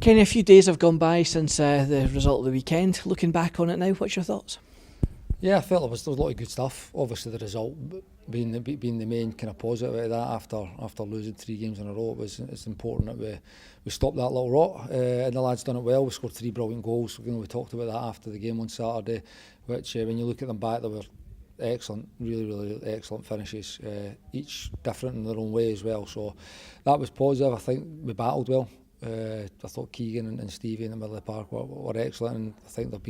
Kenny, a few days have gone by since the result of the weekend. Looking back on it now, what's your thoughts? Yeah, I felt there was a lot of good stuff. Obviously, the result being the main kind of positive out of that after losing 3 games in a row, it's important that we stopped that little rot. And the lads done it well. We scored 3 brilliant goals. We talked about that after the game on Saturday, which when you look at them back, they were excellent, really excellent finishes. Each different in their own way as well. So that was positive. I think we battled well. I thought Keegan and Stevie in the middle of the park were excellent, and I think they've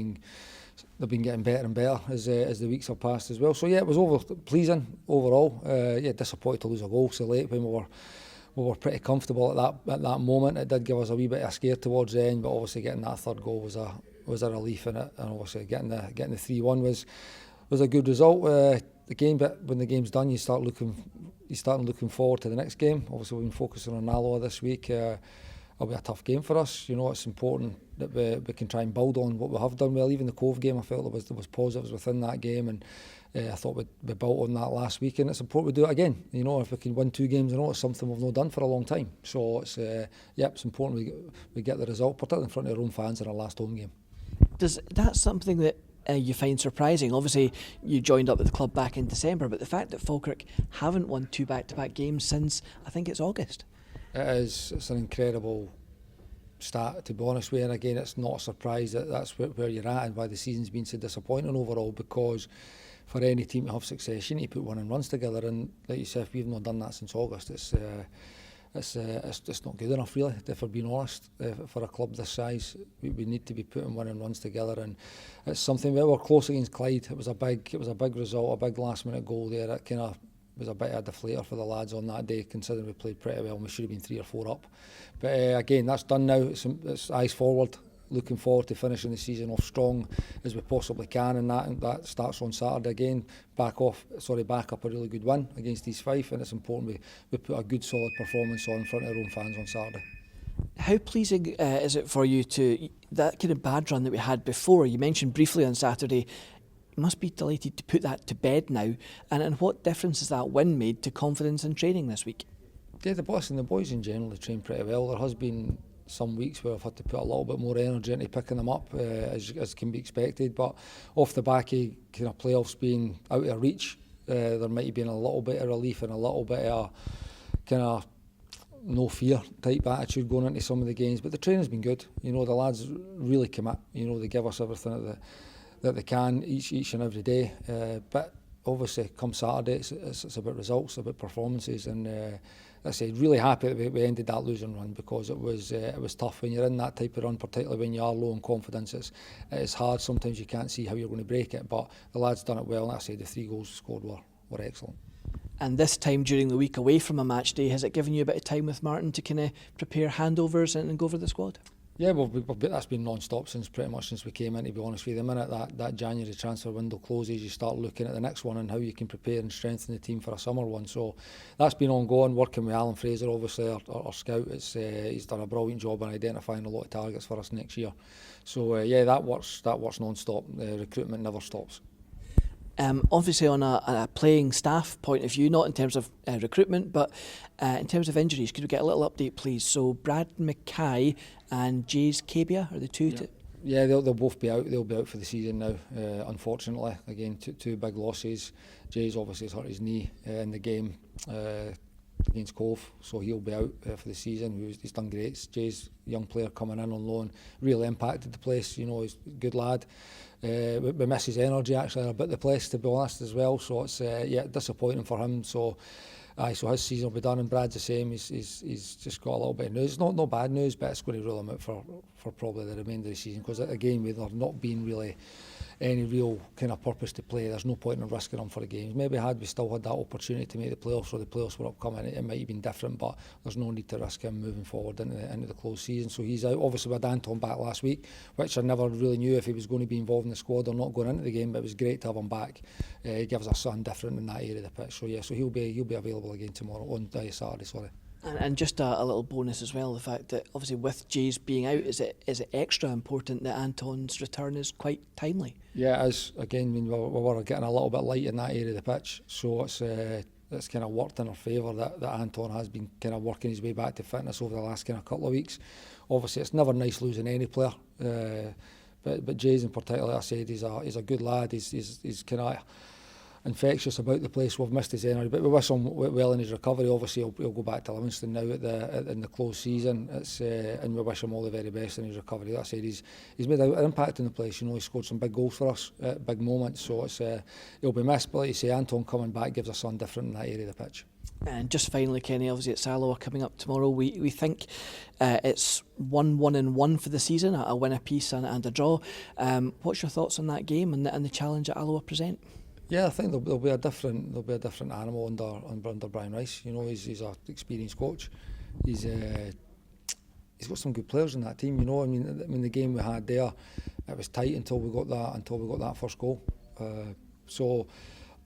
been getting better and better as the weeks have passed as well. So yeah, it was pleasing overall. Disappointed to lose a goal so late when we were pretty comfortable at that moment. It did give us a wee bit of scare towards the end, but obviously getting that third goal was a relief in it, and obviously getting the 3-1 was a good result. The game, but when the game's done, you start looking forward to the next game. Obviously, we've been focusing on Alloa this week. It'll be a tough game for us. It's important that we can try and build on what we have done well. Even the Cove game, I felt there was positives within that game, and I thought we built on that last week, and it's important we do it again. If we can win 2 games in a row, it's something we've not done for a long time. So it's important we get the result, particularly in front of our own fans in our last home game. Does that something that you find surprising? Obviously, you joined up with the club back in December, but the fact that Falkirk haven't won 2 back-to-back games since, I think it's August. It's an incredible start, to be honest with you. And again, it's not a surprise that that's where you're at and why the season's been so disappointing overall, because for any team to have success, you need to put winning runs together, and like you said, we've not done that since August. It's not good enough, really, if we're being honest. For a club this size, we need to be putting winning runs together, and it's something. We were close against Clyde. It was a big result, a big last minute goal there. It kind of was a bit of a deflator for the lads on that day, considering we played pretty well and we should have been 3 or 4 up. But again, that's done now. It's eyes forward, looking forward to finishing the season off strong as we possibly can, and that starts on Saturday again. Back up a really good win against East Fife, and it's important we put a good solid performance on in front of our own fans on Saturday. How pleasing is it for you to that kind of bad run that we had before? You mentioned briefly on Saturday. You must be delighted to put that to bed now, and what difference has that win made to confidence and training this week? Yeah, the boys in general have trained pretty well. There has been some weeks where I've had to put a little bit more energy into picking them up, as can be expected, but off the back of kind of playoffs being out of reach, there might have been a little bit of relief and a little bit of kind of no fear type attitude going into some of the games. But the training's been good. The lads really commit. They give us everything that they can each and every day. But obviously, come Saturday, it's about results, about performances, and I said, really happy that we ended that losing run, because it was tough when you're in that type of run, particularly when you are low in confidence. It's hard. Sometimes you can't see how you're going to break it, but the lads done it well, and I said the 3 goals scored were excellent. And this time during the week away from a match day, has it given you a bit of time with Martin to kind of prepare handovers and go over the squad? Yeah, well, that's been non-stop pretty much since we came in, to be honest with you. The minute that January transfer window closes, you start looking at the next one and how you can prepare and strengthen the team for a summer one. So that's been ongoing, working with Alan Fraser, obviously, our scout. He's done a brilliant job in identifying a lot of targets for us next year. So that works non-stop. Recruitment never stops. Obviously on a playing staff point of view, not in terms of recruitment, but in terms of injuries, could we get a little update, please? So Brad Mackay and Jays Cabia are the two. Yeah, they'll both be out. They'll be out for the season now, unfortunately. Again, two big losses. Jays obviously has hurt his knee in the game against Cove, so he'll be out for the season. He's done great. Jay's young player coming in on loan, really impacted the place. He's a good lad. We miss his energy actually a bit the place, to be honest, as well. So it's disappointing for him. So his season will be done, and Brad's the same. He's just got a little bit of news. Not bad news, but it's going to rule him out for probably the remainder of the season, because again, with there not being really any real kind of purpose to play, there's no point in risking him for the games. Maybe had we still had that opportunity to make the playoffs, or the playoffs were upcoming, it might have been different, but there's no need to risk him moving forward into the close season. So he's out. Obviously we had Anton back last week, which I never really knew if he was going to be involved in the squad or not going into the game, but it was great to have him back. He gives us something different in that area of the pitch. So so he'll be available again tomorrow, on Saturday, sorry. And just a little bonus as well, the fact that obviously with Jays being out, is it extra important that Anton's return is quite timely? Yeah, it is. Again, we were getting a little bit light in that area of the pitch, so it's that's kind of worked in our favour, that Anton has been kind of working his way back to fitness over the last kind of couple of weeks. Obviously, it's never nice losing any player, but Jay's in particular, like I said, he's a good lad. He's kind of infectious about the place. We've missed his energy, but we wish him well in his recovery. Obviously, he'll go back to Livingston now in the close season. And we wish him all the very best in his recovery. Like I said, he's made an impact in the place. You know, he scored some big goals for us at big moments. So he'll be missed. But like you say, Anton coming back gives us something different in that area of the pitch. And just finally, Kenny, obviously it's Alloa coming up tomorrow. We think it's 1-1 for the season, a win apiece and a draw. What's your thoughts on that game and the challenge that Alloa present? Yeah, I think there'll be a different animal under Brian Rice. You know, he's an experienced coach. He's got some good players in that team. You know, I mean the game we had there, it was tight until we got that first goal. So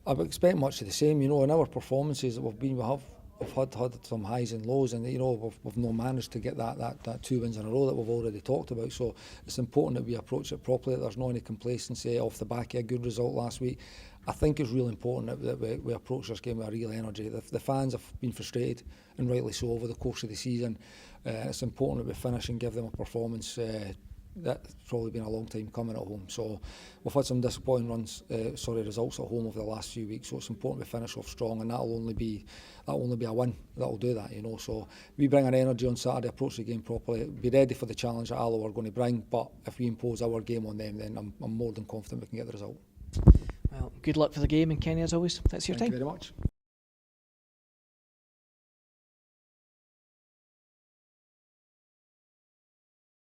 I would expect much of the same. You know, in our performances that we've had some highs and lows, and you know we've not managed to get that 2 wins in a row that we've already talked about. So it's important that we approach it properly, that there's not any complacency off the back of a good result last week. I think it's really important that we approach this game with a real energy. The fans have been frustrated, and rightly so, over the course of the season. It's important that we finish and give them a performance that's probably been a long time coming at home. So we've had some disappointing results at home over the last few weeks. So it's important we finish off strong, and that'll only be a win that'll do that. You know, so we bring our energy on Saturday, approach the game properly, be ready for the challenge that Alloa are going to bring. But if we impose our game on them, then I'm more than confident we can get the result. Well, good luck for the game, and Kenny, as always, thanks for your time. Thank you very much.